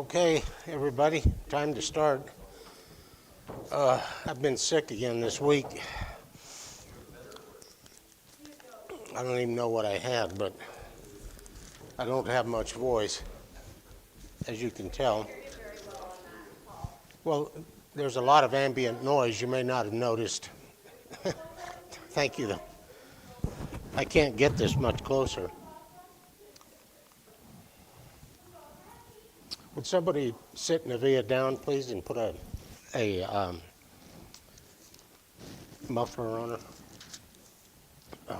Okay, everybody, time to start. I've been sick again this week. I don't even know what I had, but I don't have much voice, as you can tell. Well, there's a lot of ambient noise you may not have noticed. Thank you, though. I can't get this much closer. Would somebody sit Navia down, please, and put a muffler on her?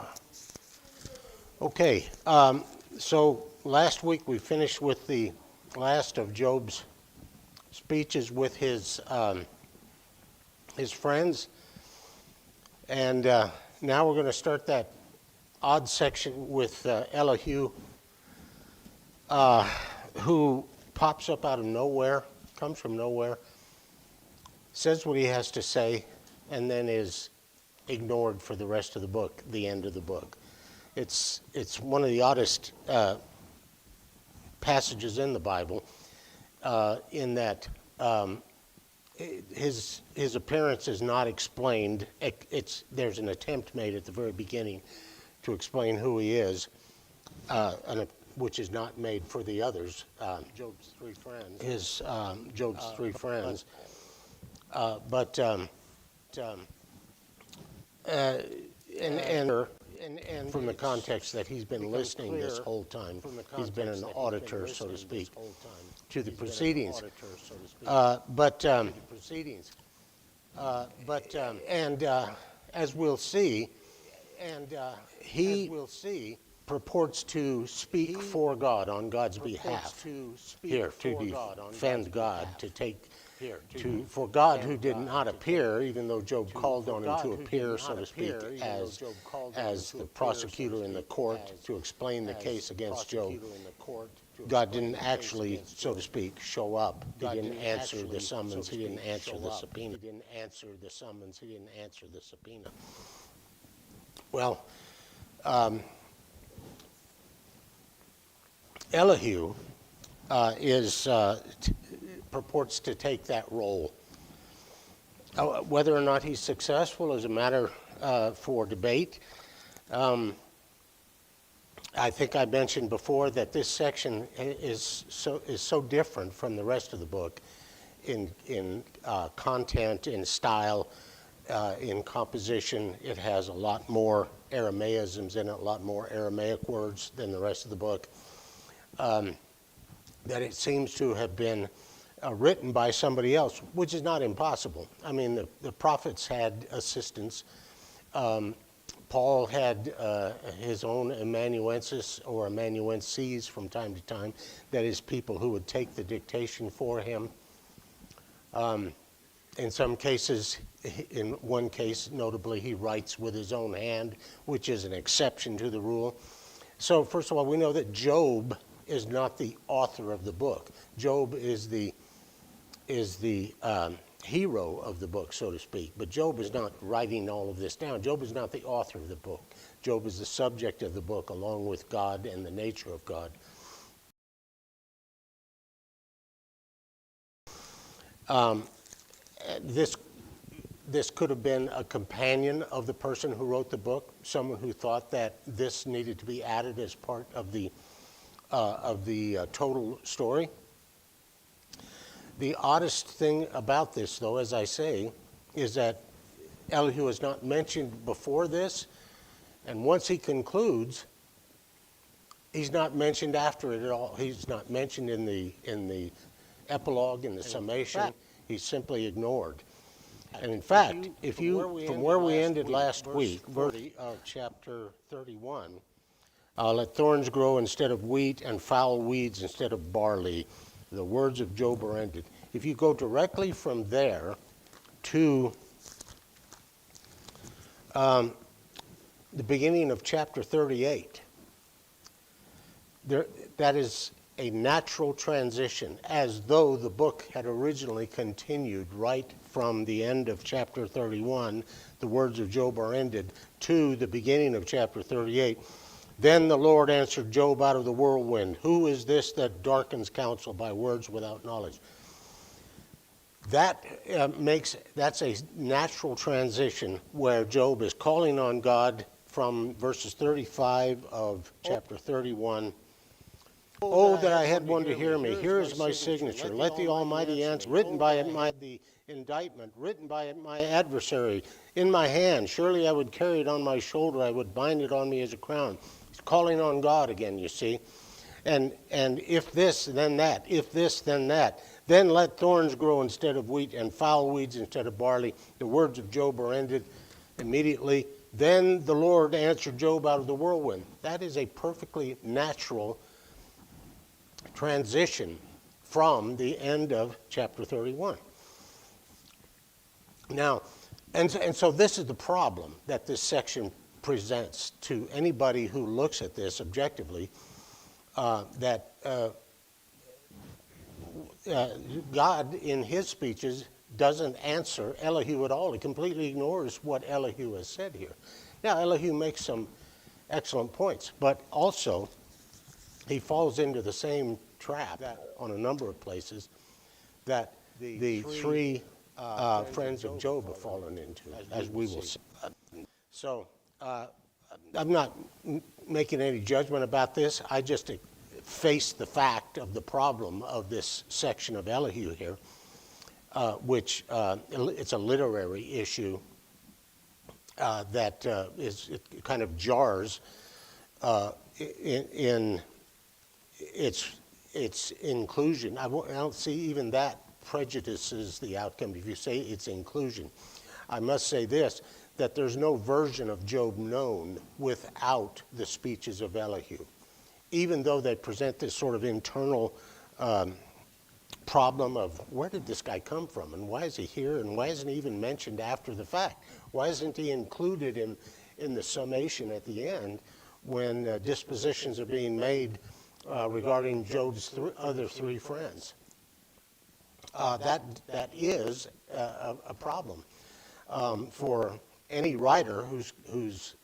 Okay, so last week we finished with the last of Job's speeches with his friends, and now we're going to start that odd section with Elihu, who pops up out of nowhere, comes from nowhere, says what he has to say, and then is ignored for the rest of the book, the end of the book. It's one of the oddest passages in the Bible, in that his appearance is not explained. There's an attempt made at the very beginning to explain who he is, which is not made for the others. Job's three friends. Job's three friends. And from the context that he's been listening this whole time, he's been an auditor, so to speak, to the proceedings. As we'll see, he purports to speak for God on God's behalf here, to defend God, for God who did not appear, even though Job called on him to appear, so to speak, as the prosecutor in the court to explain the case against Job. God didn't actually, so to speak, show up. He didn't answer the summons. He didn't answer the subpoena. Well, Elihu purports to take that role. Whether or not he's successful is a matter for debate. I think I mentioned before that this section is so different from the rest of the book in content, in style, in composition. It has a lot more Aramaisms in it, a lot more Aramaic words than the rest of the book, that it seems to have been written by somebody else, which is not impossible. I mean, the prophets had assistants. Paul had his own amanuensis or amanuenses from time to time, that is, people who would take the dictation for him. In some cases, in one case notably, he writes with his own hand, which is an exception to the rule. So first of all, we know that Job is not the author of the book. Job is the hero of the book, so to speak. But Job is not writing all of this down. Job is not the author of the book. Job is the subject of the book, along with God and the nature of God. This could have been a companion of the person who wrote the book, someone who thought that this needed to be added as part of the total story. The oddest thing about this, though, as I say, is that Elihu is not mentioned before this, and once he concludes, he's not mentioned after it at all. He's not mentioned in the epilogue, in the summation. He's simply ignored. And in fact, from where we ended last week, verse of chapter 31, let thorns grow instead of wheat and foul weeds instead of barley. The words of Job are ended. If you go directly from there to the beginning of chapter 38, that is a natural transition, as though the book had originally continued right from the end of chapter 31, the words of Job are ended, to the beginning of chapter 38. Then the Lord answered Job out of the whirlwind. Who is this that darkens counsel by words without knowledge? That's a natural transition where Job is calling on God from verses 35 of chapter 31. Oh, that I had one to hear me. Here is my signature. Let the Almighty answer. Written by it the indictment. Written by it my adversary. In my hand. Surely I would carry it on my shoulder. I would bind it on me as a crown. He's calling on God again, you see. And if this, then that. If this, then that. Then let thorns grow instead of wheat and foul weeds instead of barley. The words of Job are ended immediately. Then the Lord answered Job out of the whirlwind. That is a perfectly natural transition from the end of chapter 31. Now, and so this is the problem that this section presents to anybody who looks at this objectively, that God in his speeches doesn't answer Elihu at all. He completely ignores what Elihu has said here. Now, Elihu makes some excellent points, but also he falls into the same trap on a number of places that the three friends of Job have fallen into, as we will see. So I'm not making any judgment about this. I just face the fact of the problem of this section of Elihu here, which it's a literary issue that it kind of jars in its inclusion. I don't see even that prejudices the outcome if you say it's inclusion. I must say this, that there's no version of Job known without the speeches of Elihu, even though they present this sort of internal problem of where did this guy come from and why is he here and why isn't he even mentioned after the fact? Why isn't he included in the summation at the end when dispositions are being made regarding Job's other three friends? That is a problem for any writer who's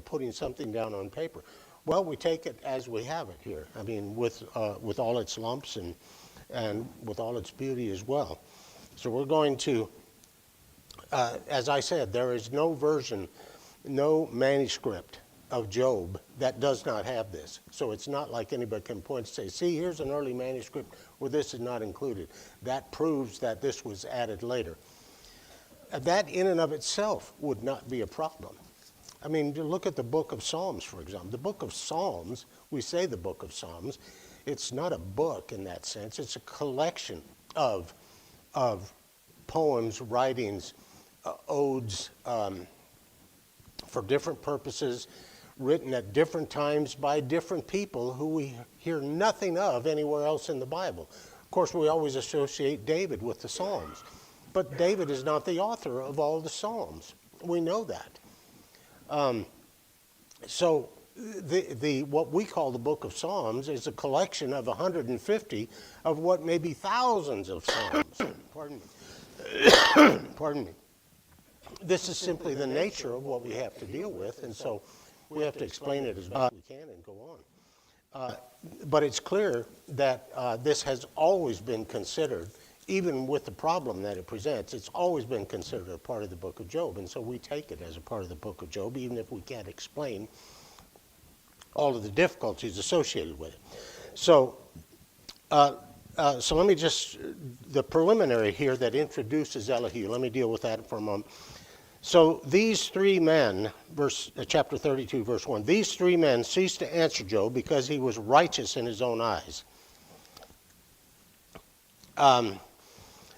putting something down on paper. Well, we take it as we have it here. I mean, with all its lumps and with all its beauty as well. So we're going to, as I said, there is no version, no manuscript of Job that does not have this. So it's not like anybody can point and say, see, here's an early manuscript where this is not included. That proves that this was added later. That in and of itself would not be a problem. I mean, look at the book of Psalms, for example. The book of Psalms, we say the book of Psalms, it's not a book in that sense. It's a collection of poems, writings, odes for different purposes, written at different times by different people who we hear nothing of anywhere else in the Bible. Of course, we always associate David with the Psalms, but David is not the author of all the Psalms. We know that. So what we call the book of Psalms is a collection of 150 of what may be thousands of Psalms. Pardon me. Pardon me. This is simply the nature of what we have to deal with, and so we have to explain it as best we can and go on. But it's clear that this has always been considered, even with the problem that it presents, it's always been considered a part of the book of Job. And so we take it as a part of the book of Job, even if we can't explain all of the difficulties associated with it. So let me just, the preliminary here that introduces Elihu, let me deal with that for a moment. So these three men, chapter 32, verse 1, these three men ceased to answer Job because he was righteous in his own eyes.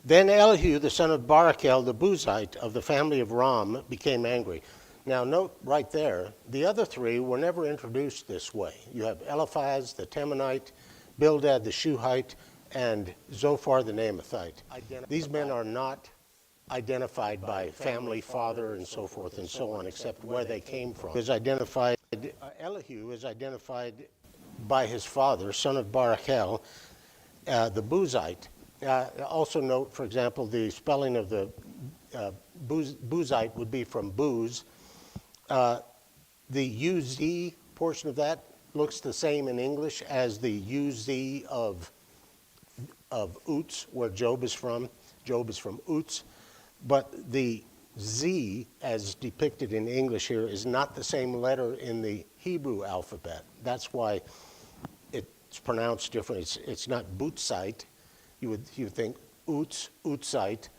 Then Elihu, the son of Barachel, the Buzite of the family of Ram, became angry. Now note right there, the other three were never introduced this way. You have Eliphaz, the Temanite, Bildad, the Shuhite, and Zophar, the Naamathite. These men are not identified by family, father, and so forth and so on, except where they came from. Elihu is identified by his father, son of Barachel, the Buzite. Also note, for example, the spelling of the Buzite would be from booze. The UZ portion of that looks the same in English as the UZ of Uts, where Job is from. Job is from Uts. But the Z, as depicted in English here, is not the same letter in the Hebrew alphabet. That's why it's pronounced different. It's not Bootsite. You would think Uts, Utsite,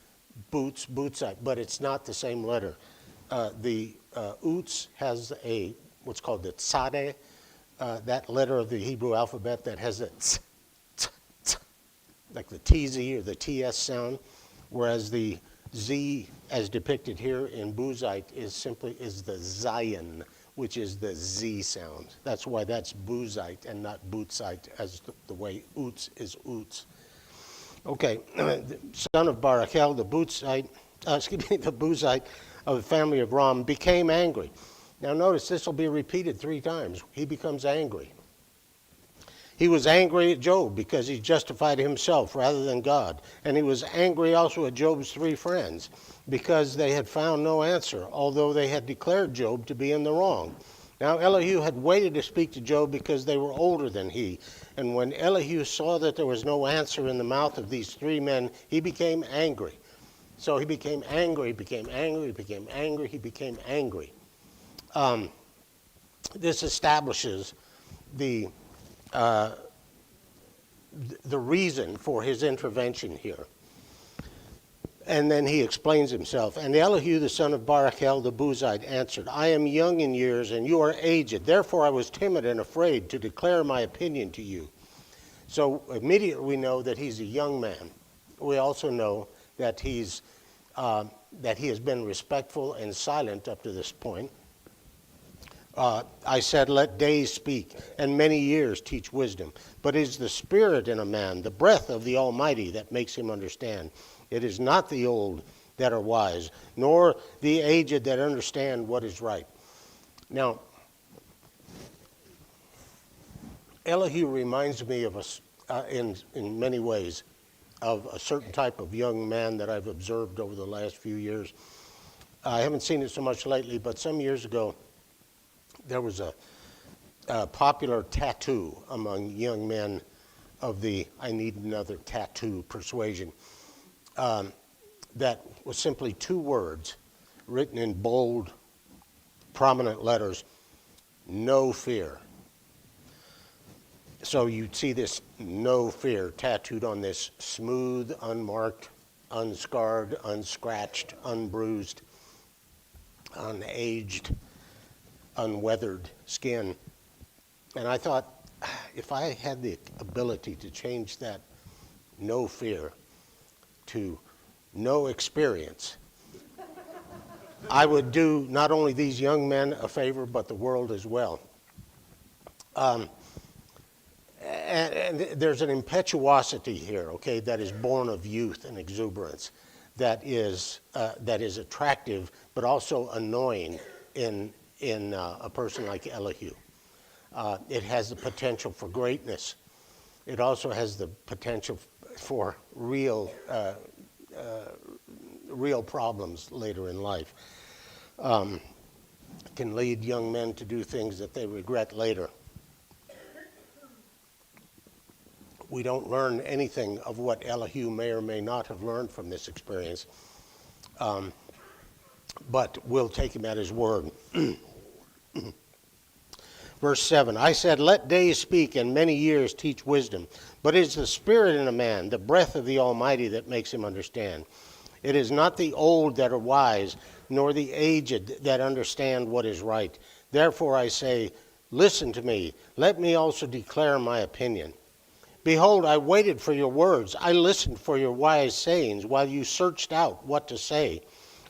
Boots, Bootsite, but it's not the same letter. The Uts has what's called the Tzadeh, that letter of the Hebrew alphabet that has a tz, tz, tz, like the TZ or the TS sound, whereas the Z, as depicted here in Buzite, is the Zion, which is the Z sound. That's why that's Buzite and not Bootsite, as the way Uts is Uts. Okay, the son of Barachel, the Buzite of the family of Ram, became angry. Now notice this will be repeated 3 times. He becomes angry. He was angry at Job because he justified himself rather than God. And he was angry also at Job's 3 friends because they had found no answer, although they had declared Job to be in the wrong. Now Elihu had waited to speak to Job because they were older than he. And when Elihu saw that there was no answer in the mouth of these 3 men, he became angry. So he became angry, became angry, became angry, he became angry. This establishes the reason for his intervention here. And then he explains himself. And Elihu, the son of Barachel, the Buzite, answered, I am young in years, and you are aged. Therefore I was timid and afraid to declare my opinion to you. So immediately we know that he's a young man. We also know that he has been respectful and silent up to this point. I said, let days speak, and many years teach wisdom. But it is the spirit in a man, the breath of the Almighty, that makes him understand. It is not the old that are wise, nor the aged that understand what is right. Now, Elihu reminds me of in many ways of a certain type of young man that I've observed over the last few years. I haven't seen it so much lately, but some years ago, there was a popular tattoo among young men of the I need another tattoo persuasion that was simply 2 words written in bold, prominent letters, no fear. So you'd see this no fear tattooed on this smooth, unmarked, unscarred, unscratched, unbruised, unaged, unweathered skin. And I thought, if I had the ability to change that no fear to no experience, I would do not only these young men a favor, but the world as well. And there's an impetuosity here, okay, that is born of youth and exuberance, that is attractive, but also annoying in a person like Elihu. It has the potential for greatness. It also has the potential for real problems later in life. It can lead young men to do things that they regret later. We don't learn anything of what Elihu may or may not have learned from this experience, but we'll take him at his word. Verse 7, I said, let days speak and many years teach wisdom. But it is the spirit in a man, the breath of the Almighty, that makes him understand. It is not the old that are wise, nor the aged that understand what is right. Therefore I say, listen to me. Let me also declare my opinion. Behold, I waited for your words. I listened for your wise sayings while you searched out what to say.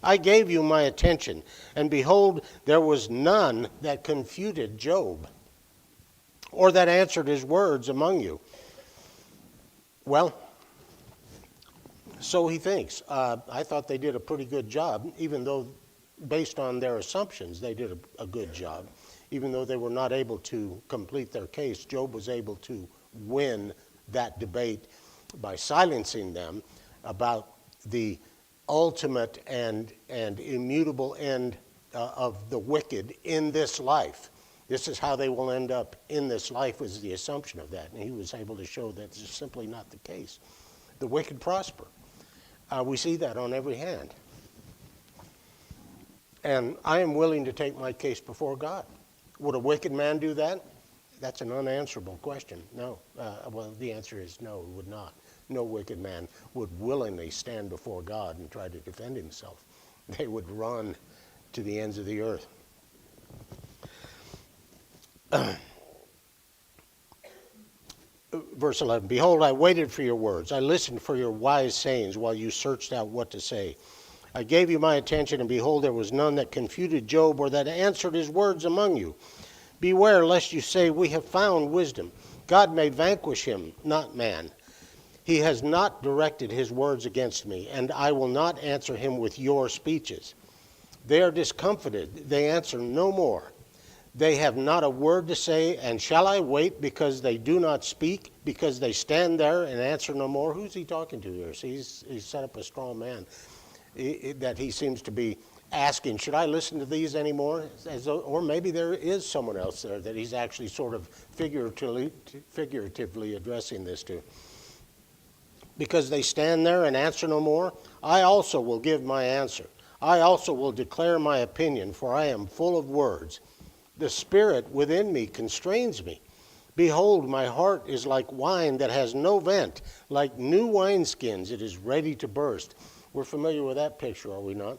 I gave you my attention, and behold, there was none that confuted Job, or that answered his words among you. Well, so he thinks. I thought they did a pretty good job, even though, based on their assumptions, they did a good job. Even though they were not able to complete their case, Job was able to win that debate by silencing them about the ultimate and immutable end of the wicked in this life. This is how they will end up in this life, was the assumption of that. And he was able to show that this is simply not the case. The wicked prosper. We see that on every hand. And I am willing to take my case before God. Would a wicked man do that? That's an unanswerable question. No. Well, the answer is no, he would not. No wicked man would willingly stand before God and try to defend himself. They would run to the ends of the earth. Verse 11, behold, I waited for your words. I listened for your wise sayings while you searched out what to say. I gave you my attention, and behold, there was none that confuted Job or that answered his words among you. Beware lest you say, we have found wisdom. God may vanquish him, not man. He has not directed his words against me, and I will not answer him with your speeches. They are discomfited. They answer no more. They have not a word to say, and shall I wait because they do not speak, because they stand there and answer no more? Who's he talking to here? See, he's set up a straw man that he seems to be asking, should I listen to these anymore? Or maybe there is someone else there that he's actually sort of figuratively addressing this to. Because they stand there and answer no more, I also will give my answer. I also will declare my opinion, for I am full of words. The spirit within me constrains me. Behold, my heart is like wine that has no vent, like new wineskins, it is ready to burst. We're familiar with that picture, are we not?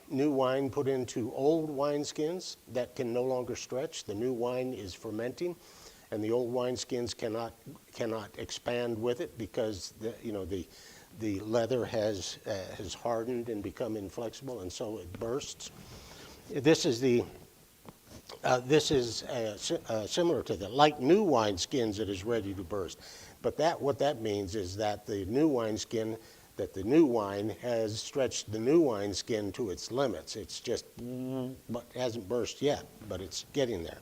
New wine put into old wineskins that can no longer stretch. The new wine is fermenting, and the old wineskins cannot expand with it because the leather has hardened and become inflexible, and so it bursts. This is similar to that, like new wineskins, it is ready to burst. But what that means is that the new wineskin, that the new wine has stretched the new wineskin to its limits. It's just, but hasn't burst yet, but it's getting there.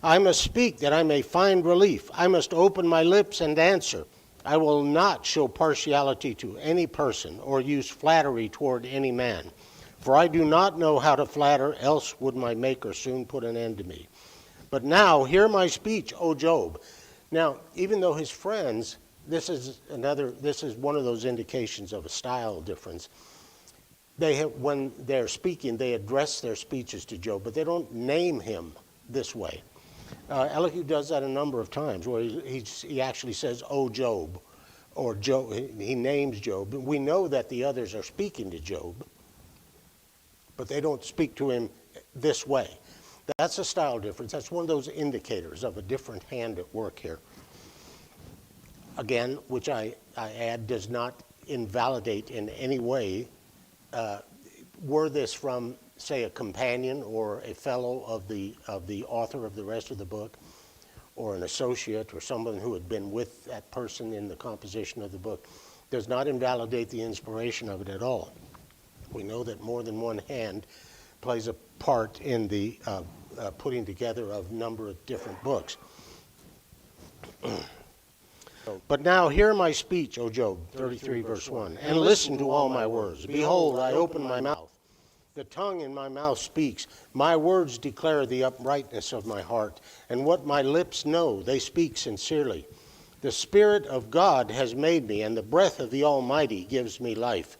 I must speak that I may find relief. I must open my lips and answer. I will not show partiality to any person or use flattery toward any man. For I do not know how to flatter, else would my Maker soon put an end to me. But now hear my speech, O Job. Now, even though his friends, this is one of those indications of a style difference. When they're speaking, they address their speeches to Job, but they don't name him this way. Elihu does that a number of times, where he actually says, "O Job," or Job. He names Job. We know that the others are speaking to Job, but they don't speak to him this way. That's a style difference. That's one of those indicators of a different hand at work here. Again, which I add, does not invalidate in any way. Were this from, say, a companion or a fellow of the author of the rest of the book, or an associate or someone who had been with that person in the composition of the book, does not invalidate the inspiration of it at all. We know that more than one hand plays a part in the putting together of a number of different books. But now hear my speech, O Job, 33 verse 1, and listen to all my words. Behold, I open my mouth. The tongue in my mouth speaks. My words declare the uprightness of my heart, and what my lips know, they speak sincerely. The Spirit of God has made me, and the breath of the Almighty gives me life.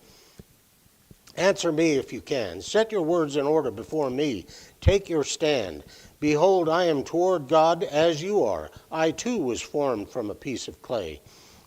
Answer me if you can. Set your words in order before me. Take your stand. Behold, I am toward God as you are. I too was formed from a piece of clay.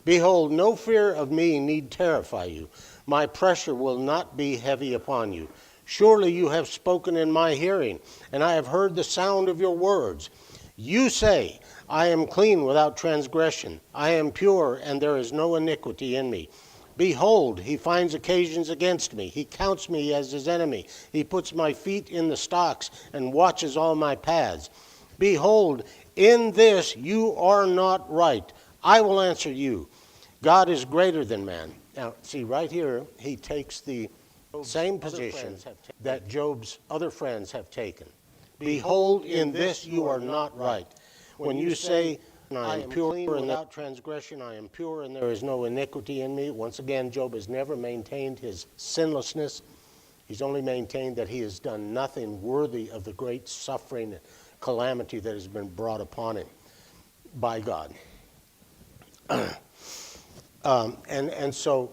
Behold, no fear of me need terrify you. My pressure will not be heavy upon you. Surely you have spoken in my hearing, and I have heard the sound of your words. You say, I am clean without transgression. I am pure, and there is no iniquity in me. Behold, he finds occasions against me. He counts me as his enemy. He puts my feet in the stocks and watches all my paths. Behold, in this you are not right. I will answer you. God is greater than man. Now, see, right here, he takes the same position that Job's other friends have taken. Behold, in this you are not right. When you say, I am pure and without transgression, I am pure and there is no iniquity in me. Once again, Job has never maintained his sinlessness. He's only maintained that he has done nothing worthy of the great suffering and calamity that has been brought upon him by God. So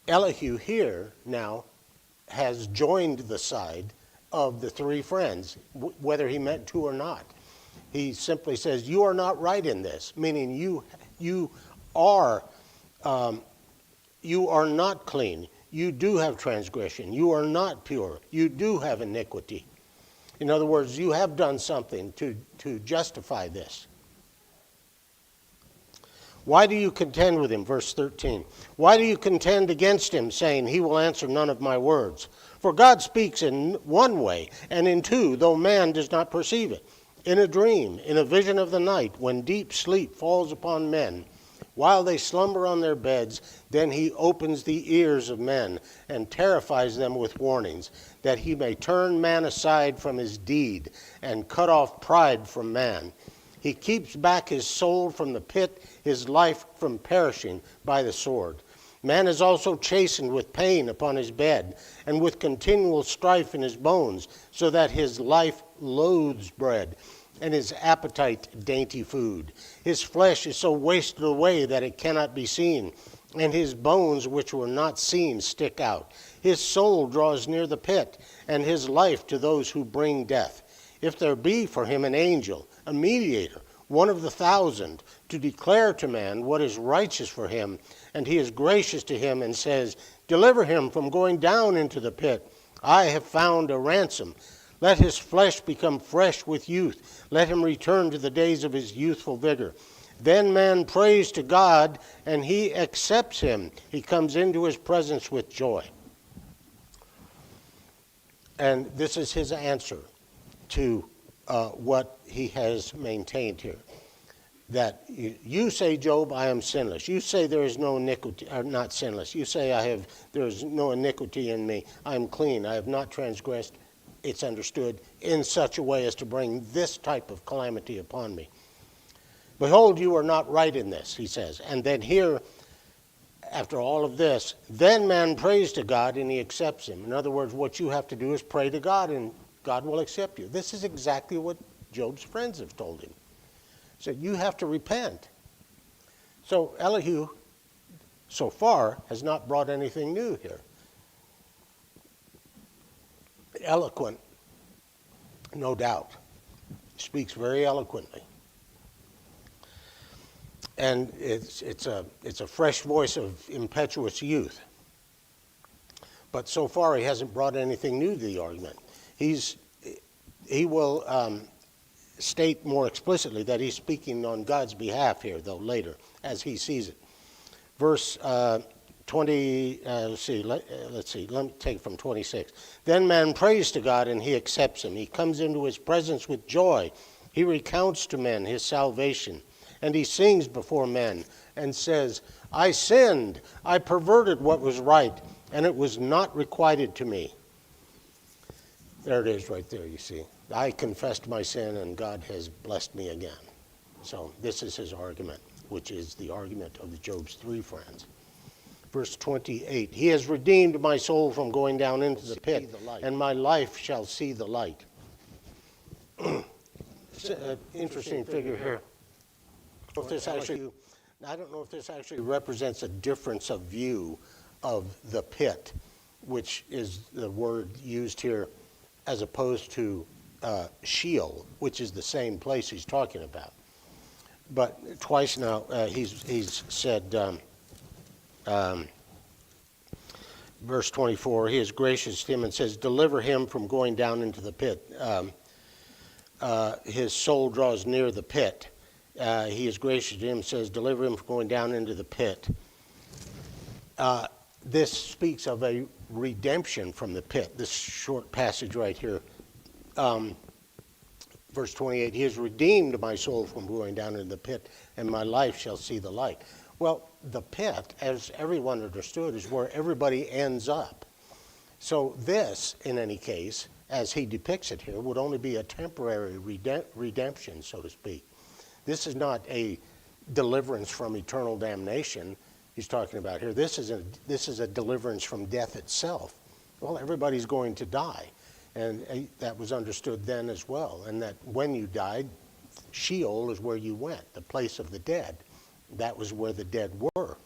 Elihu here now has joined the side of the three friends, whether he meant to or not. He simply says, you are not right in this, meaning you are not clean. You do have transgression. You are not pure. You do have iniquity. In other words, you have done something to justify this. Why do you contend with him? Verse 13. Why do you contend against him, saying, he will answer none of my words? For God speaks in one way, and in two, though man does not perceive it. In a dream, in a vision of the night, when deep sleep falls upon men, while they slumber on their beds, then he opens the ears of men and terrifies them with warnings, that he may turn man aside from his deed and cut off pride from man. He keeps back his soul from the pit, his life from perishing by the sword. Man is also chastened with pain upon his bed, and with continual strife in his bones, so that his life loathes bread, and his appetite dainty food. His flesh is so wasted away that it cannot be seen, and his bones which were not seen stick out. His soul draws near the pit, and his life to those who bring death. If there be for him an angel, a mediator, one of the 1,000, to declare to man what is righteous for him, and he is gracious to him and says, deliver him from going down into the pit. I have found a ransom. Let his flesh become fresh with youth. Let him return to the days of his youthful vigor. Then man prays to God, and he accepts him. He comes into his presence with joy. And this is his answer to what he has maintained here. That you say, Job, I am sinless. You say there is no iniquity, or not sinless. You say there is no iniquity in me. I am clean. I have not transgressed. It's understood in such a way as to bring this type of calamity upon me. Behold, you are not right in this, he says. And then here, after all of this, then man prays to God and he accepts him. In other words, what you have to do is pray to God and God will accept you. This is exactly what Job's friends have told him. He said, you have to repent. So Elihu, so far, has not brought anything new here. Eloquent, no doubt. Speaks very eloquently. And it's a fresh voice of impetuous youth. But so far he hasn't brought anything new to the argument. He will state more explicitly that he's speaking on God's behalf here, though, later, as he sees it. Verse 20, let's see, let me take it from 26. Then man prays to God and he accepts him. He comes into his presence with joy. He recounts to men his salvation. And he sings before men and says, I sinned, I perverted what was right, and it was not requited to me. There it is right there, you see. I confessed my sin and God has blessed me again. So this is his argument, which is the argument of the Job's three friends. Verse 28, he has redeemed my soul from going down into the pit, and my life shall see the light. It's an interesting figure here. I don't know if this actually represents a difference of view of the pit, which is the word used here, as opposed to Sheol, which is the same place he's talking about. But twice now he's said, verse 24, he is gracious to him and says, deliver him from going down into the pit. His soul draws near the pit. He is gracious to him, says, deliver him from going down into the pit. This speaks of a redemption from the pit, this short passage right here. Verse 28, he has redeemed my soul from going down into the pit, and my life shall see the light. Well, the pit, as everyone understood, is where everybody ends up. So this, in any case, as he depicts it here, would only be a temporary redemption, so to speak. This is not a deliverance from eternal damnation. he's talking about here. This is a deliverance from death itself. Well, everybody's going to die. And that was understood then as well. And that when you died, Sheol is where you went, the place of the dead. That was where the dead were.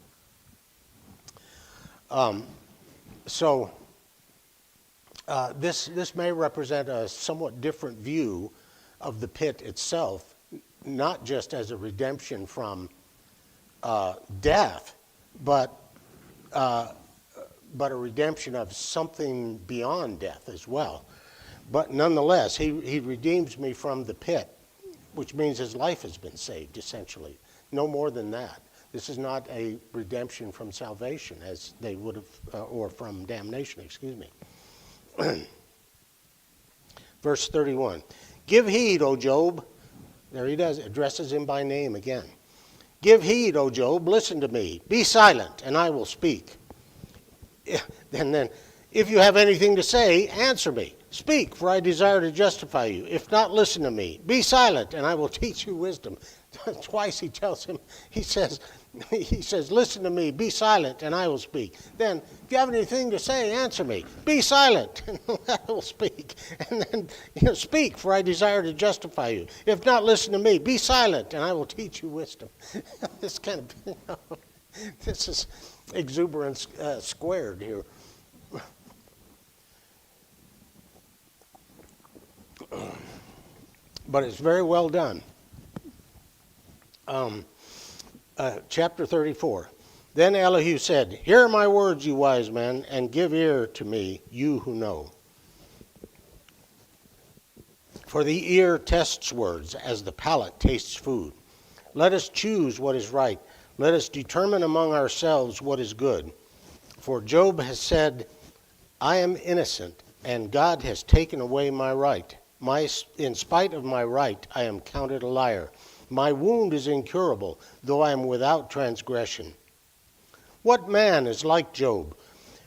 This may represent a somewhat different view of the pit itself, not just as a redemption from death, but a redemption of something beyond death as well. But nonetheless, he redeems me from the pit, which means his life has been saved, essentially. No more than that. This is not a redemption from salvation, as they would have, or from damnation, excuse me. Verse 31. Give heed, O Job. There he does, addresses him by name again. Give heed, O Job, listen to me. Be silent, and I will speak. And then, if you have anything to say, answer me. Speak, for I desire to justify you. If not, listen to me. Be silent, and I will teach you wisdom. Twice he tells him, he says, listen to me, be silent, and I will speak. Then, if you have anything to say, answer me. Be silent, and I will speak. And then, speak, for I desire to justify you. If not, listen to me. Be silent, and I will teach you wisdom. This kind of, this is exuberance squared here. But it's very well done. Chapter 34. Then Elihu said, Hear my words, you wise men, and give ear to me, you who know. For the ear tests words, as the palate tastes food. Let us choose what is right. Let us determine among ourselves what is good. For Job has said, I am innocent, and God has taken away my right. In spite of my right, I am counted a liar. My wound is incurable, though I am without transgression. What man is like Job,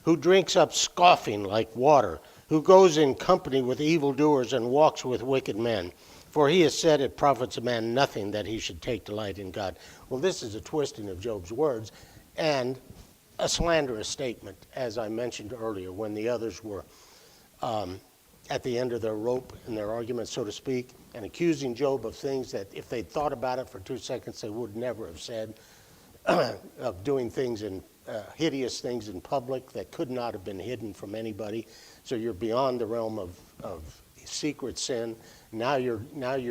who drinks up scoffing like water, who goes in company with evildoers and walks with wicked men? For he has said it profits a man nothing that he should take delight in God. Well, this is a twisting of Job's words and a slanderous statement, as I mentioned earlier, when the others were at the end of their rope in their argument, so to speak, and accusing Job of things that if they'd thought about it for 2 seconds, they would never have said, of doing things in hideous things in public that could not have been hidden from anybody. So you're beyond the realm of secret sin. Now you're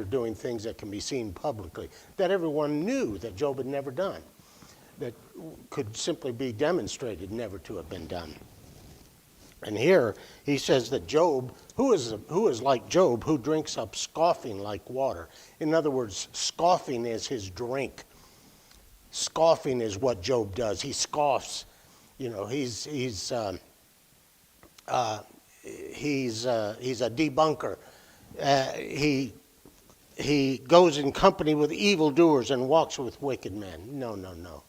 doing things that can be seen publicly, that everyone knew that Job had never done, that could simply be demonstrated never to have been done. And here he says that Job, who is like Job, who drinks up scoffing like water. In other words, scoffing is his drink. Scoffing is what Job does. He scoffs. He's a debunker. He goes in company with evildoers and walks with wicked men. No.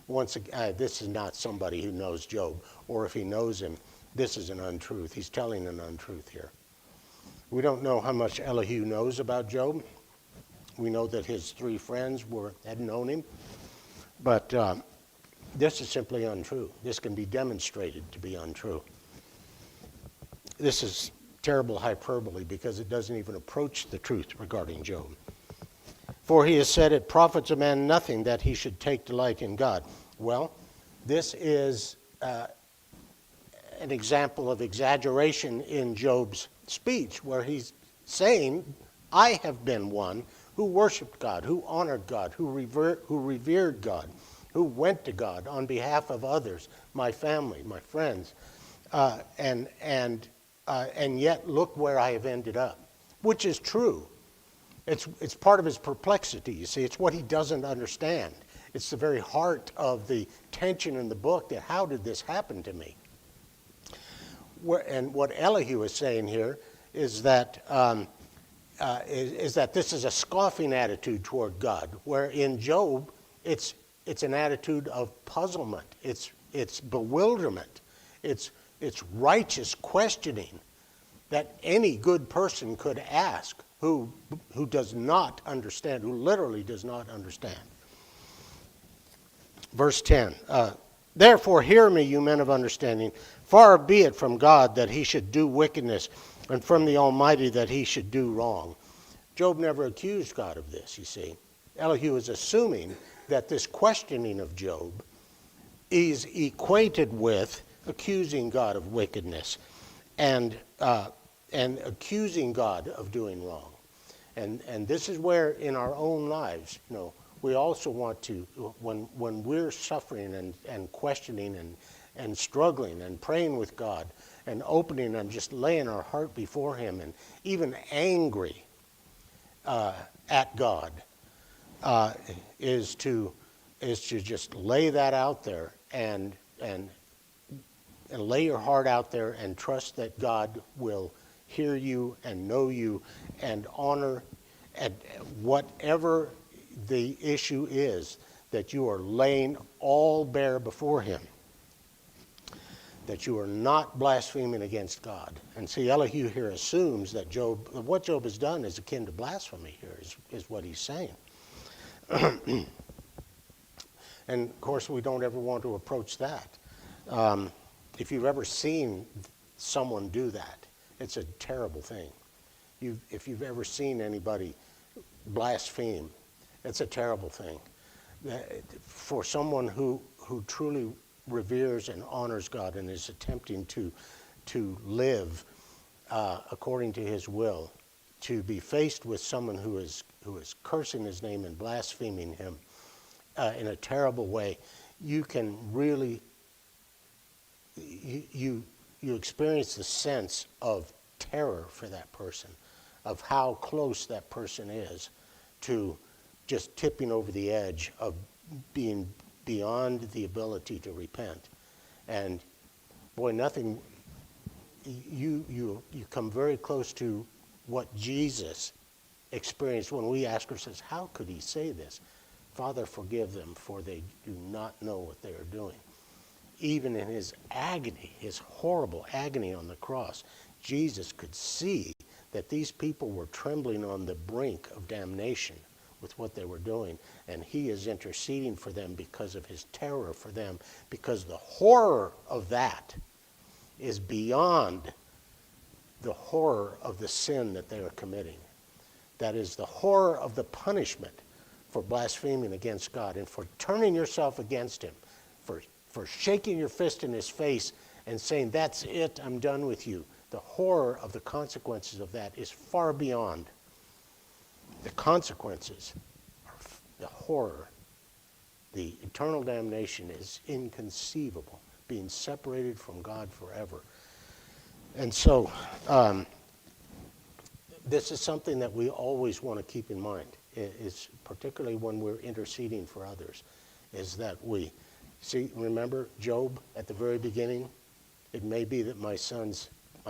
Once again, this is not somebody who knows Job, or if he knows him, this is an untruth. He's telling an untruth here. We don't know how much Elihu knows about Job. We know that his 3 friends had known him. But this is simply untrue. This can be demonstrated to be untrue. This is terrible hyperbole because it doesn't even approach the truth regarding Job. For he has said, it profits a man nothing that he should take delight in God. Well, this is an example of exaggeration in Job's speech, where he's saying, I have been one who worshiped God, who honored God, who revered God, who went to God on behalf of others, my family, my friends, and yet look where I have ended up, which is true. It's part of his perplexity, you see. It's what he doesn't understand. It's the very heart of the tension in the book, that how did this happen to me? And what Elihu is saying here is that this is a scoffing attitude toward God, where in Job it's an attitude of puzzlement, it's bewilderment, it's righteous questioning that any good person could ask who does not understand, who literally does not understand. Verse 10, therefore hear me, you men of understanding. Far be it from God that he should do wickedness, and from the Almighty that he should do wrong. Job never accused God of this, you see. Elihu is assuming that this questioning of Job is equated with accusing God of wickedness and accusing God of doing wrong. And this is where in our own lives, we also want to, when we're suffering and questioning and struggling and praying with God and opening and just laying our heart before him and even angry at God, is to just lay that out there and lay your heart out there and trust that God will hear you and know you and honor at whatever the issue is, that you are laying all bare before him, that you are not blaspheming against God. And see, Elihu here assumes that what Job has done is akin to blasphemy here, is what he's saying. And of course, we don't ever want to approach that. If you've ever seen someone do that, it's a terrible thing. If you've ever seen anybody blaspheme, it's a terrible thing. For someone who truly reveres and honors God and is attempting to live according to his will, to be faced with someone who is cursing his name and blaspheming him in a terrible way, you can really you experience the sense of terror for that person, of how close that person is to just tipping over the edge of being beyond the ability to repent. And boy, nothing, you come very close to what Jesus experienced when we ask ourselves, how could he say this? Father, forgive them, for they do not know what they are doing. Even in his agony, his horrible agony on the cross, Jesus could see that these people were trembling on the brink of damnation with what they were doing, and he is interceding for them because of his terror for them, because the horror of that is beyond the horror of the sin that they are committing. That is the horror of the punishment for blaspheming against God and for turning yourself against him, for shaking your fist in his face and saying, that's it, I'm done with you. The horror of the consequences of that is far beyond. The consequences, the horror, the eternal damnation is inconceivable, being separated from God forever. And so this is something that we always want to keep in mind, is particularly when we're interceding for others, is that we see, remember Job at the very beginning? It may be that my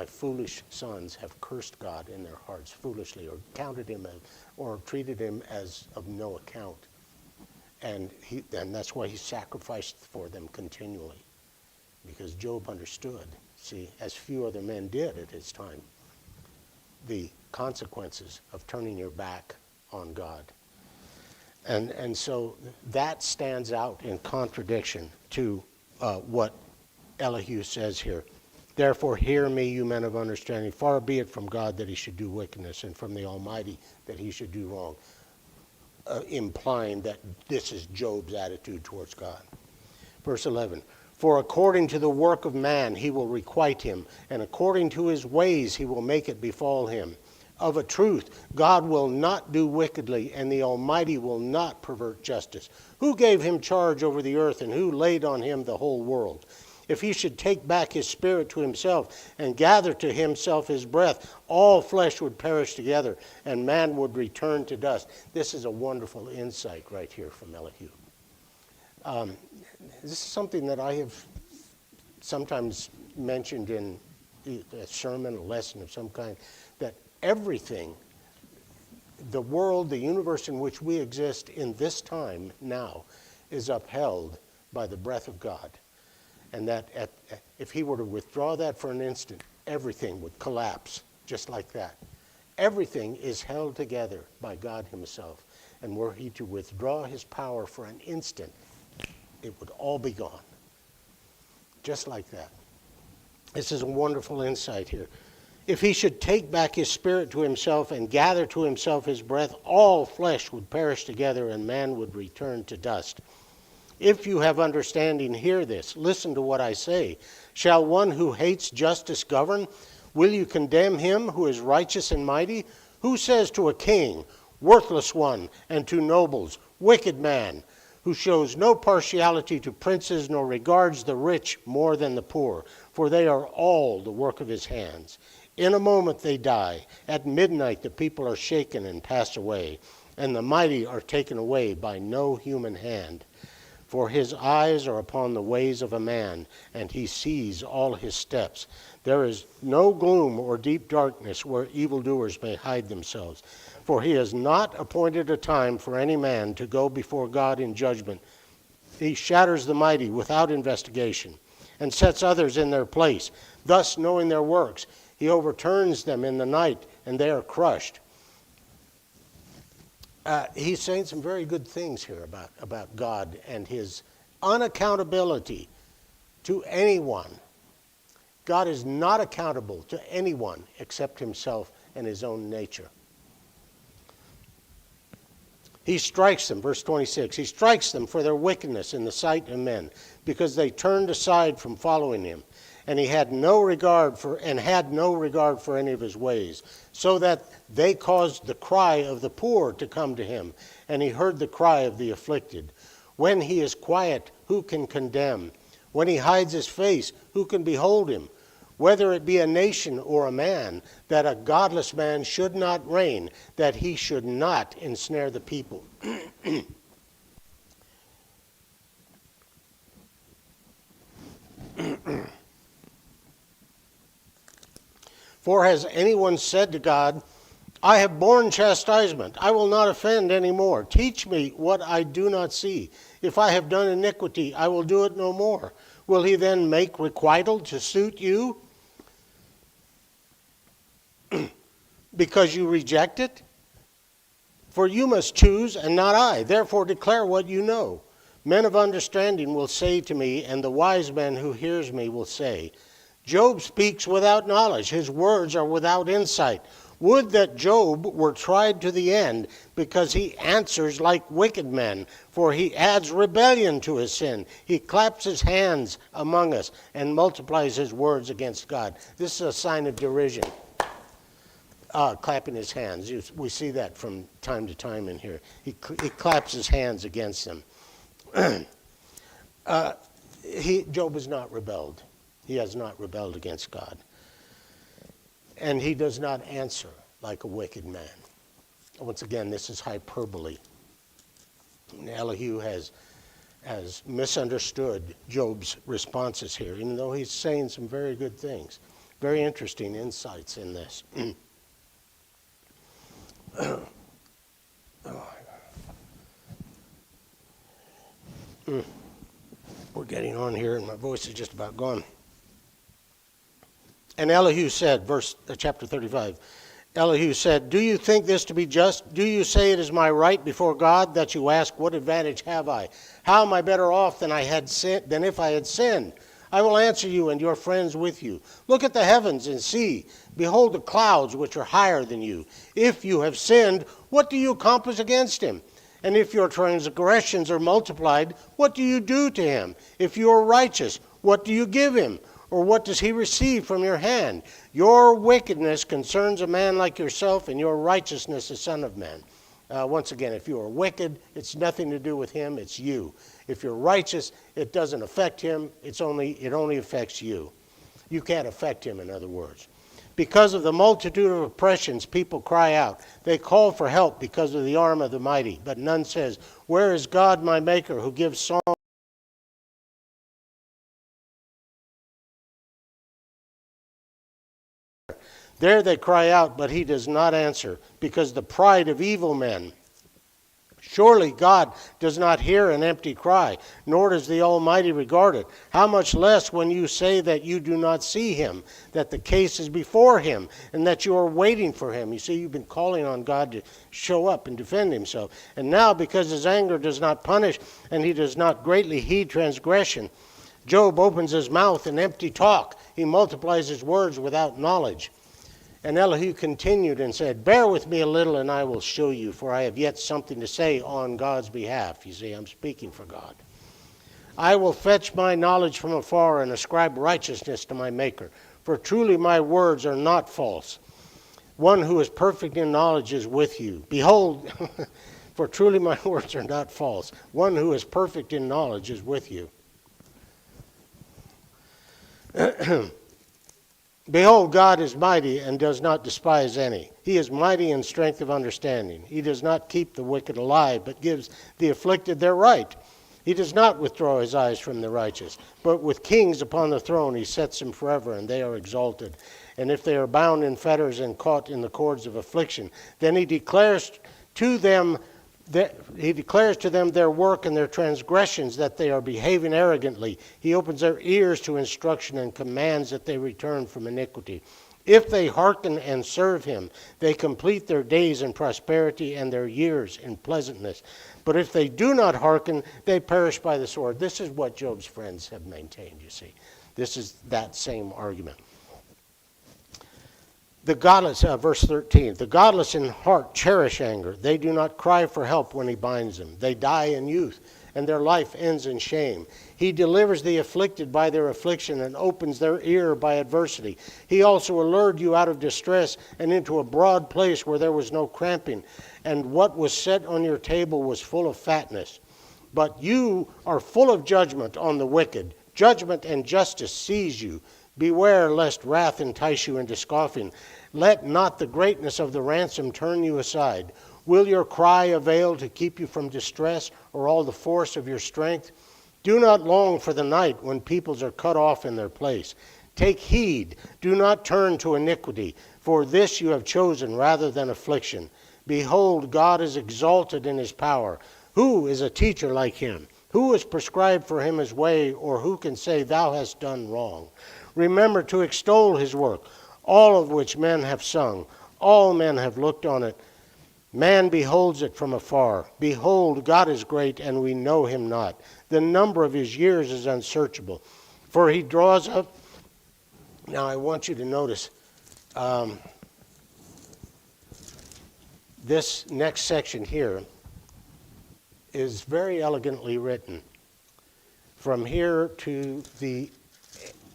foolish sons have cursed God in their hearts foolishly, or counted him or treated him as of no account. And that's why he sacrificed for them continually, because Job understood, see, as few other men did at his time, the consequences of turning your back on God. And so that stands out in contradiction to what Elihu says here. Therefore, hear me, you men of understanding. Far be it from God that he should do wickedness, and from the Almighty that he should do wrong. Implying that this is Job's attitude towards God. Verse 11. For according to the work of man he will requite him, and according to his ways he will make it befall him. Of a truth, God will not do wickedly, and the Almighty will not pervert justice. Who gave him charge over the earth, and who laid on him the whole world? If he should take back his spirit to himself and gather to himself his breath, all flesh would perish together, and man would return to dust. This is a wonderful insight right here from Elihu. This is something that I have sometimes mentioned in a sermon, a lesson of some kind, that everything, the world, the universe in which we exist in this time now, is upheld by the breath of God. And that if he were to withdraw that for an instant, everything would collapse just like that. Everything is held together by God himself. And were he to withdraw his power for an instant, It would all be gone. Just like that. This is a wonderful insight here. If he should take back his spirit to himself and gather to himself his breath, all flesh would perish together and man would return to dust. If you have understanding, hear this. Listen to what I say. Shall one who hates justice govern? Will you condemn him who is righteous and mighty? Who says to a king, worthless one, and to nobles, wicked man, who shows no partiality to princes nor regards the rich more than the poor, for they are all the work of his hands. In a moment they die. At midnight the people are shaken and pass away, and the mighty are taken away by no human hand. For his eyes are upon the ways of a man, and he sees all his steps. There is no gloom or deep darkness where evildoers may hide themselves. For he has not appointed a time for any man to go before God in judgment. He shatters the mighty without investigation, and sets others in their place. Thus, knowing their works, he overturns them in the night, and they are crushed. He's saying some very good things here about God and his unaccountability to anyone. God is not accountable to anyone except himself and his own nature. He strikes them, verse 26, he strikes them for their wickedness in the sight of men, because they turned aside from following him. And he had no regard for any of his ways, so that they caused the cry of the poor to come to him, and he heard the cry of the afflicted. When he is quiet, who can condemn? When he hides his face, who can behold him? Whether it be a nation or a man, that a godless man should not reign, that he should not ensnare the people. For has anyone said to God, I have borne chastisement, I will not offend any more. Teach me what I do not see. If I have done iniquity, I will do it no more. Will he then make requital to suit you because you reject it? For you must choose and not I. Therefore declare what you know. Men of understanding will say to me, and the wise man who hears me will say, Job speaks without knowledge. His words are without insight. Would that Job were tried to the end, because he answers like wicked men, for he adds rebellion to his sin. He claps his hands among us and multiplies his words against God. This is a sign of derision. Clapping his hands. We see that from time to time in here. He claps his hands against them. Job has not rebelled. He has not rebelled against God. And he does not answer like a wicked man. Once again, this is hyperbole. Elihu has misunderstood Job's responses here, even though he's saying some very good things. Very interesting insights in this. We're getting on here, and my voice is just about gone. And Elihu said, chapter 35, Elihu said, do you think this to be just? Do you say it is my right before God that you ask, what advantage have I? How am I better off than if I had sinned? I will answer you and your friends with you. Look at the heavens and see. Behold the clouds which are higher than you. If you have sinned, what do you accomplish against him? And if your transgressions are multiplied, what do you do to him? If you are righteous, what do you give him? Or what does he receive from your hand? Your wickedness concerns a man like yourself, and your righteousness a son of man. Once again, if you are wicked, it's nothing to do with him, it's you. If you're righteous, it doesn't affect him, it only affects you. You can't affect him, in other words. Because of the multitude of oppressions, people cry out. They call for help because of the arm of the mighty. But none says, where is God my maker, who gives song? There they cry out, but he does not answer, because the pride of evil men Surely God does not hear an empty cry, nor does the Almighty regard it. How much less when you say that you do not see him, that the case is before him, and that you are waiting for him. You see, you've been calling on God to show up and defend himself. And now, because his anger does not punish, and he does not greatly heed transgression, Job opens his mouth in empty talk. He multiplies his words without knowledge. And Elihu continued and said, bear with me a little and I will show you, for I have yet something to say on God's behalf. You see, I'm speaking for God. I will fetch my knowledge from afar and ascribe righteousness to my Maker, for truly my words are not false. One who is perfect in knowledge is with you. Behold, for truly my words are not false. One who is perfect in knowledge is with you. Behold, God is mighty and does not despise any. He is mighty in strength of understanding. He does not keep the wicked alive, but gives the afflicted their right. He does not withdraw his eyes from the righteous, but with kings upon the throne he sets them forever, and they are exalted. And if they are bound in fetters and caught in the cords of affliction, then he declares to them their work and their transgressions, that they are behaving arrogantly. He opens their ears to instruction and commands that they return from iniquity. If they hearken and serve him, they complete their days in prosperity and their years in pleasantness. But if they do not hearken, they perish by the sword. This is what Job's friends have maintained, you see. This is that same argument. The godless, verse 13, the godless in heart cherish anger. They do not cry for help when he binds them. They die in youth, and their life ends in shame. He delivers the afflicted by their affliction and opens their ear by adversity. He also allured you out of distress and into a broad place where there was no cramping, and what was set on your table was full of fatness. But you are full of judgment on the wicked. Judgment and justice seize you. Beware lest wrath entice you into scoffing. Let not the greatness of the ransom turn you aside. Will your cry avail to keep you from distress, or all the force of your strength? Do not long for the night when peoples are cut off in their place. Take heed, do not turn to iniquity, for this you have chosen rather than affliction. Behold, God is exalted in his power. Who is a teacher like him? Who has prescribed for him his way, or who can say, thou hast done wrong? Remember to extol his work, all of which men have sung. All men have looked on it. Man beholds it from afar. Behold, God is great, and we know him not. The number of his years is unsearchable. For he draws up... Now I want you to notice this next section here is very elegantly written. From here to the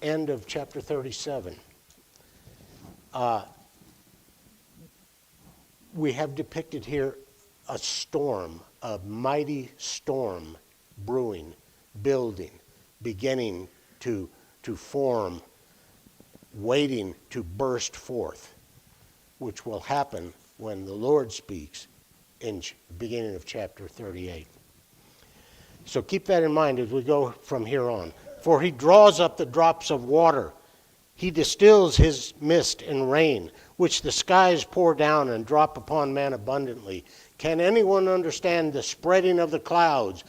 end of chapter 37. We have depicted here a storm, a mighty storm brewing, building, beginning to form, waiting to burst forth, which will happen when the Lord speaks in the beginning of chapter 38. So keep that in mind as we go from here on. For he draws up the drops of water. He distills his mist in rain, which the skies pour down and drop upon man abundantly. Can anyone understand the spreading of the clouds?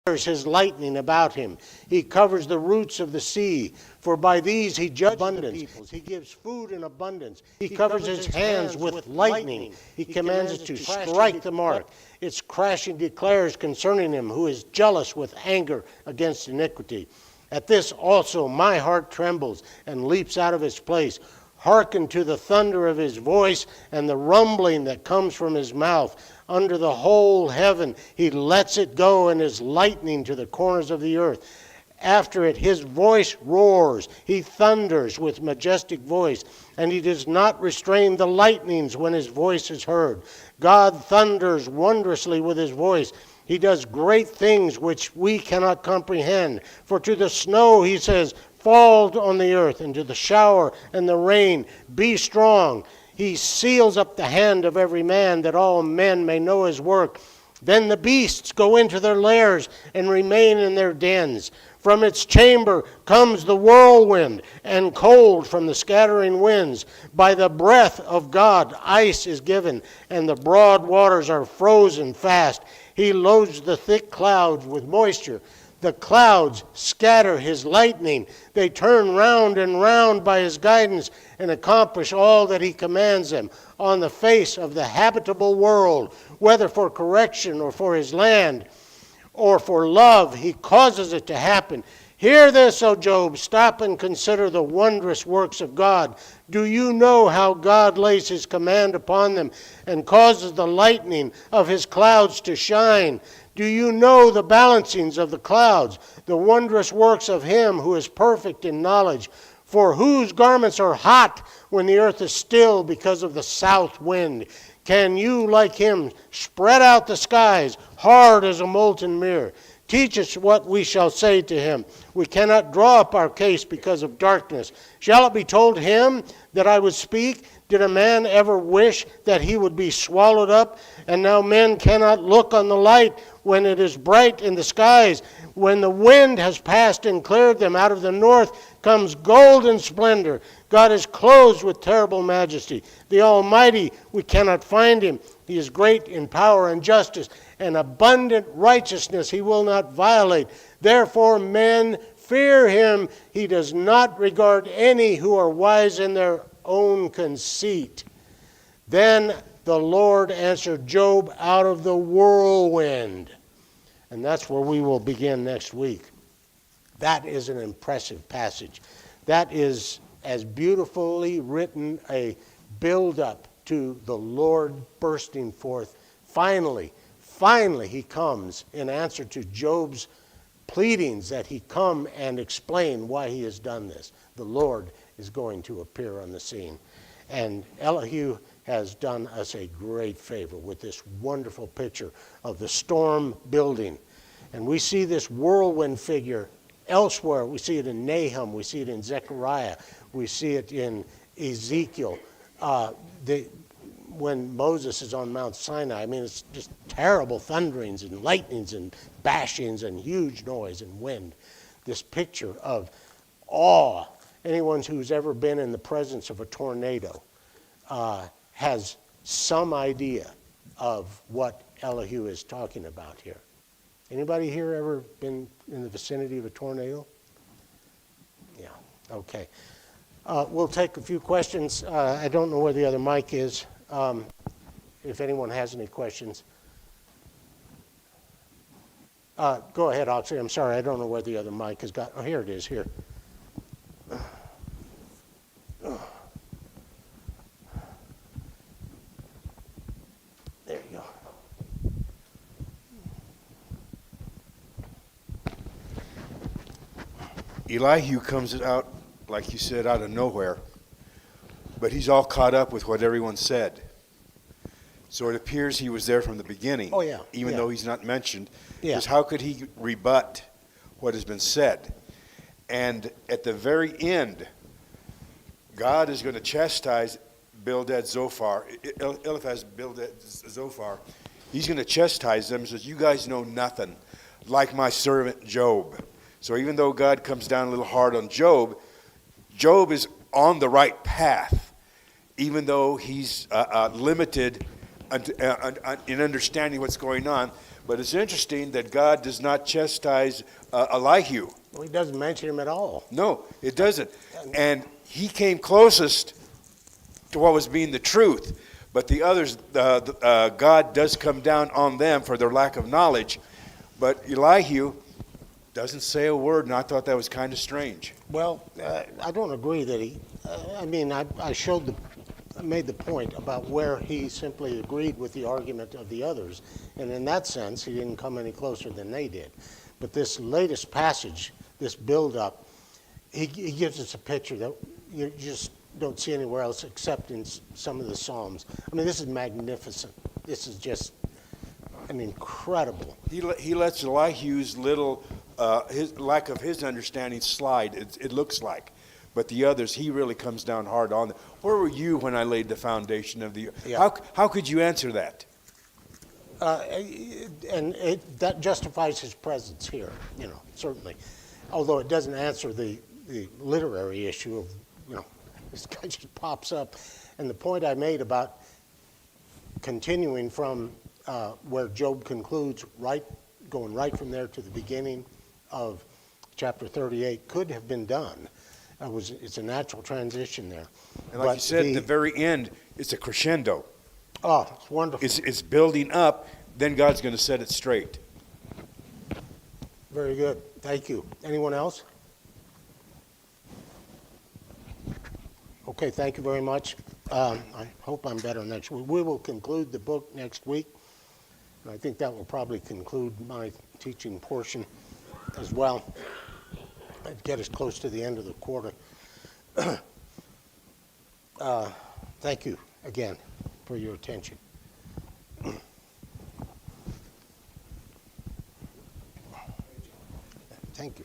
There's his lightning about him. He covers the roots of the sea, for by these he judges the peoples. He gives food in abundance. He covers his hands with lightning. He commands it to strike the mark. Its crashing declares concerning him who is jealous with anger against iniquity. At this also my heart trembles and leaps out of its place. Hearken to the thunder of his voice and the rumbling that comes from his mouth. Under the whole heaven he lets it go, and is lightning to the corners of the earth. After it his voice roars. He thunders with majestic voice, and he does not restrain the lightnings when his voice is heard. God thunders wondrously with his voice. He does great things which we cannot comprehend. For to the snow, he says, fall on the earth, and to the shower and the rain, be strong. He seals up the hand of every man, that all men may know his work. Then the beasts go into their lairs and remain in their dens. From its chamber comes the whirlwind, and cold from the scattering winds. By the breath of God ice is given, and the broad waters are frozen fast. He loads the thick clouds with moisture. The clouds scatter his lightning. They turn round and round by his guidance and accomplish all that he commands them on the face of the habitable world, whether for correction or for his land or for love, he causes it to happen. Hear this, O Job, stop and consider the wondrous works of God. Do you know how God lays his command upon them and causes the lightning of his clouds to shine? Do you know the balancings of the clouds, the wondrous works of him who is perfect in knowledge? For whose garments are hot when the earth is still because of the south wind? Can you, like him, spread out the skies, hard as a molten mirror? Teach us what we shall say to him. We cannot draw up our case because of darkness. Shall it be told him that I would speak? Did a man ever wish that he would be swallowed up? And now men cannot look on the light when it is bright in the skies. When the wind has passed and cleared them, out of the north comes golden splendor. God is clothed with terrible majesty. The Almighty, we cannot find him. He is great in power and justice, and abundant righteousness he will not violate. Therefore men fear him. He does not regard any who are wise in their own conceit. Then the Lord answered Job out of the whirlwind. And that's where we will begin next week. That is an impressive passage. That is as beautifully written a build-up to the Lord bursting forth. Finally, he comes in answer to Job's pleadings that he come and explain why he has done this. The Lord is going to appear on the scene. And Elihu has done us a great favor with this wonderful picture of the storm building. And we see this whirlwind figure elsewhere. We see it in Nahum. We see it in Zechariah. We see it in Ezekiel. When Moses is on Mount Sinai, I mean, it's just terrible thunderings and lightnings and bashings and huge noise and wind. This picture of awe. Anyone who's ever been in the presence of a tornado has some idea of what Elihu is talking about here. Anybody here ever been in the vicinity of a tornado? Yeah, okay. We'll take a few questions. I don't know where the other mic is. If anyone has any questions. Go ahead, Oxley. I'm sorry, I don't know where the other mic has got. Oh, here it is, here. There you go. Elihu comes out, like you said, out of nowhere, but he's all caught up with what everyone said. So it appears he was there from the beginning, Oh, yeah. even though he's not mentioned. Yeah. Because how could he rebut what has been said? And at the very end, God is going to chastise Bildad Zophar, Eliphaz Bildad Zophar. He's going to chastise them and says, you guys know nothing, like my servant Job. So even though God comes down a little hard on Job, Job is on the right path, even though he's limited in understanding what's going on. But it's interesting that God does not chastise Elihu. Well, he doesn't mention him at all. No, it doesn't. And he came closest to what was being the truth. But the others, God does come down on them for their lack of knowledge. But Elihu doesn't say a word, and I thought that was kind of strange. Well, I don't agree that he. I made the point about where he simply agreed with the argument of the others, and in that sense, he didn't come any closer than they did. But this latest passage, this build-up, he gives us a picture that you just don't see anywhere else except in some of the Psalms. I mean, this is magnificent. This is just an incredible. He lets Elihu's little, his lack of his understanding slide, it looks like. But the others, he really comes down hard on them. Where were you when I laid the foundation of the earth? Yeah. How could you answer that? And that justifies his presence here, certainly. Although it doesn't answer the literary issue of, this guy just pops up. And the point I made about continuing from where Job concludes, going right from there to the beginning of chapter 38 could have been done. It's a natural transition there. And like you said, at the very end, it's a crescendo. Oh, it's wonderful. It's building up, then God's going to set it straight. Very good. Thank you. Anyone else? Okay, thank you very much. I hope I'm better next week. We will conclude the book next week. And I think that will probably conclude my teaching portion as well. I'd get us close to the end of the quarter. Thank you again for your attention. Thank you.